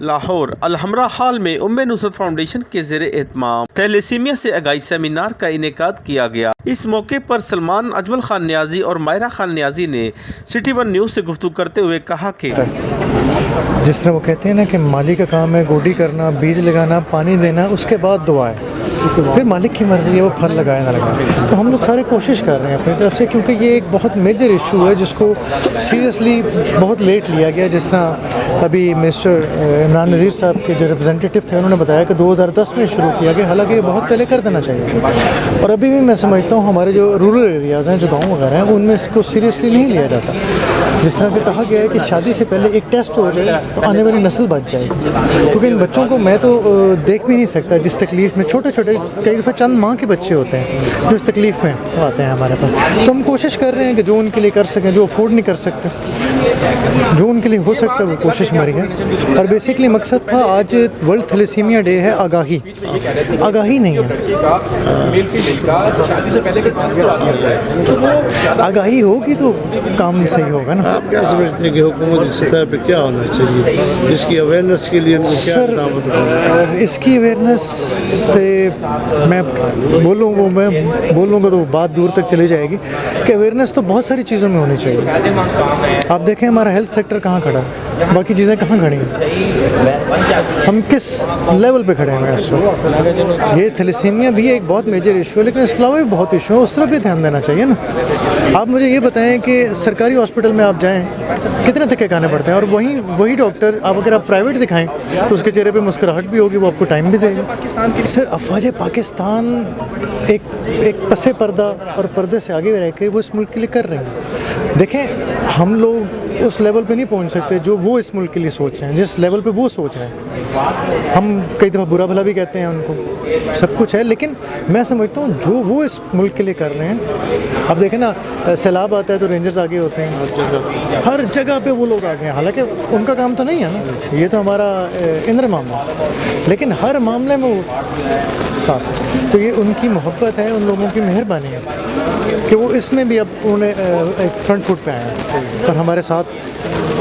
Lahore Alhamra hall میں ام نصرت foundation کے زیر اہتمام تیلیسیمیا سے آگاہی سیمینار کا انعقاد کیا گیا۔ اس موقع پر سلمان اجمل خان نیازی اور ماہرہ خان نیازی نے سٹی ون نیوز سے گفتگو کرتے ہوئے کہا کہ جس طرح وہ کہتے ہیں نا کہ مالک کا کام ہے گوڈی کرنا، بیج لگانا، پانی دینا، اس کے بعد دعا ہے، پھر مالک کی مرضی ہے وہ پھل لگائے نہ لگائے۔ تو ہم لوگ سارے کوشش کر رہے ہیں اپنی طرف سے، کیونکہ یہ ایک بہت میجر ایشو ہے جس کو سیریسلی بہت لیٹ لیا گیا۔ جس طرح ابھی منسٹر عمران نذیر صاحب کے جو ریپرزینٹیو تھے انہوں نے بتایا کہ 2010 میں شروع کیا گیا، حالانکہ یہ بہت پہلے کر دینا چاہیے تھا۔ اور ابھی بھی میں سمجھتا ہوں ہمارے جو رورل ایریاز ہیں، جو گاؤں وغیرہ ہیں، ان میں اس کو سیریسلی نہیں لیا جاتا۔ جس طرح کہ کہا گیا ہے کہ شادی سے پہلے ایک ٹیسٹ ہو جائے تو آنے والی نسل بچ جائے گی، کیونکہ ان بچوں کو میں تو دیکھ بھی نہیں سکتا جس تکلیف میں، چھوٹے چھوٹے کئی دفعہ چند ماہ کے بچے ہوتے ہیں جو اس تکلیف میں آتے ہیں ہمارے پاس۔ تو ہم کوشش کر رہے ہیں کہ جو ان کے لیے کر سکیں، جو افورڈ نہیں کر سکتے، جو ان کے لیے ہو سکتا ہے وہ کوشش ہماری ہے۔ اور بیسکلی مقصد تھا، آج ورلڈ تھیلیسیمیا ڈے ہے، آگاہی نہیں ہے۔ آگاہی ہوگی تو کام صحیح ہوگا نا۔ آپ کیا سمجھتے ہیں کہ حکومت کی سطح پہ کیا ہونا چاہیے اس کی اویئرنیس کے لیے؟ سر، اس کی اویئرنیس سے میں بولوں گا تو بات دور تک چلی جائے گی کہ اویئرنیس تو بہت ساری چیزوں میں ہونی چاہیے۔ آپ دیکھیں ہمارا ہیلتھ سیکٹر کہاں کھڑا ہے، باقی چیزیں کہاں کھڑی ہیں، ہم کس لیول پہ کھڑے ہیں اس وقت۔ یہ تھیلیسیمیا بھی ایک بہت میجر ایشو ہے، لیکن اس کے علاوہ بھی بہت ایشو ہے، اس طرح بھی دھیان دینا چاہیے نا۔ آپ مجھے یہ بتائیں کہ سرکاری ہاسپٹل میں آپ جائیں کتنے دھکے کھانے پڑتے ہیں، اور وہی ڈاکٹر اگر آپ پرائیویٹ دکھائیں تو اس کے چہرے پہ مسکراہٹ بھی ہوگی، وہ آپ کو ٹائم بھی دے گا۔ سر، افواج پاکستان ایک پس پردہ اور پردے سے آگے رہ کے وہ اس ملک کے لیے کر رہے ہیں۔ دیکھیں، ہم لوگ اس لیول پہ نہیں پہنچ سکتے جو وہ اس ملک کے لیے سوچ رہے ہیں، جس لیول پہ وہ سوچ رہے ہیں۔ ہم کئی دفعہ برا بھلا بھی کہتے ہیں ان کو، سب کچھ ہے، لیکن میں سمجھتا ہوں جو وہ اس ملک کے لیے کر رہے ہیں۔ اب دیکھیں نا، سیلاب آتا ہے تو رینجرز آگے ہوتے ہیں، ہر جگہ پہ وہ لوگ آگے ہیں، حالانکہ ان کا کام تو نہیں ہے نا، یہ تو ہمارا اندر معاملہ ہے، لیکن ہر معاملے میں وہ ساتھ ہے۔ تو یہ ان کی محبت ہے، ان لوگوں کی مہربانی ہے کہ وہ اس میں بھی اب انہیں ایک فرنٹ فٹ پہ آئے ہیں اور ہمارے ساتھ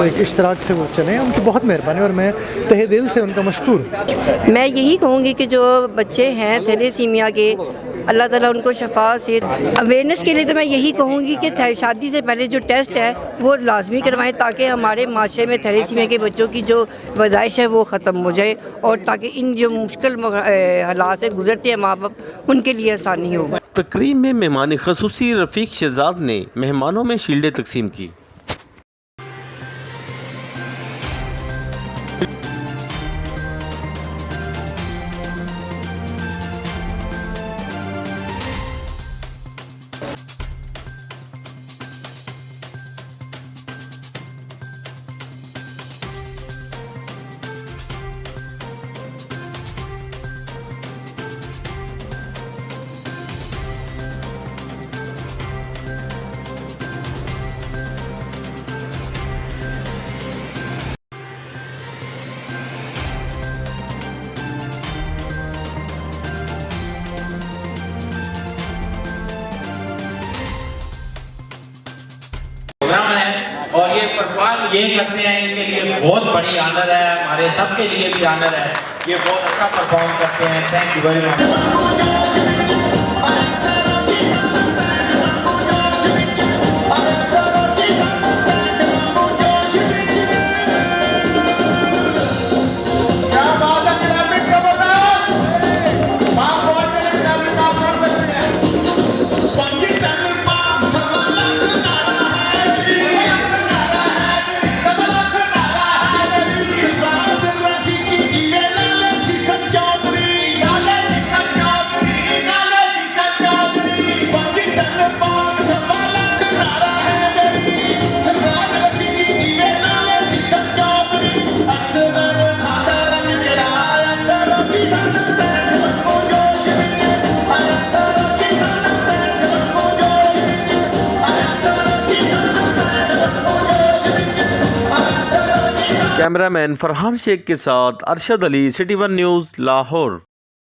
ایک اشتراک سے وہ چلے ہیں۔ ان کی بہت مہربانی، اور میں تہہ دل سے ان کا مشکور ہوں۔ میں یہی کہوں گی کہ جو بچے ہیں تھیلیسیمیا کے، اللہ تعالیٰ ان کو شفا سے اویئرنیس کے لیے تو میں یہی کہوں گی کہ شادی سے پہلے جو ٹیسٹ ہے وہ لازمی کروائیں، تاکہ ہمارے معاشرے میں تھیلیسیمیا کے بچوں کی جو پیدائش ہے وہ ختم ہو جائے، اور تاکہ ان جو مشکل حالات سے گزرتے ہیں ماں باپ، ان کے لیے آسانی ہو۔ تقریب میں مہمان خصوصی رفیق شہزاد نے مہمانوں میں شیلڈیں تقسیم کی۔ اور یہ پرفارم یہ کرتے ہیں، ان کے لیے بہت بڑی آنر ہے، ہمارے سب کے لیے بھی آنر ہے، یہ بہت اچھا پرفارم کرتے ہیں۔ Thank you very much. Camera man Farhan Shaikh کے ساتھ Arshad Ali, city one news, Lahore.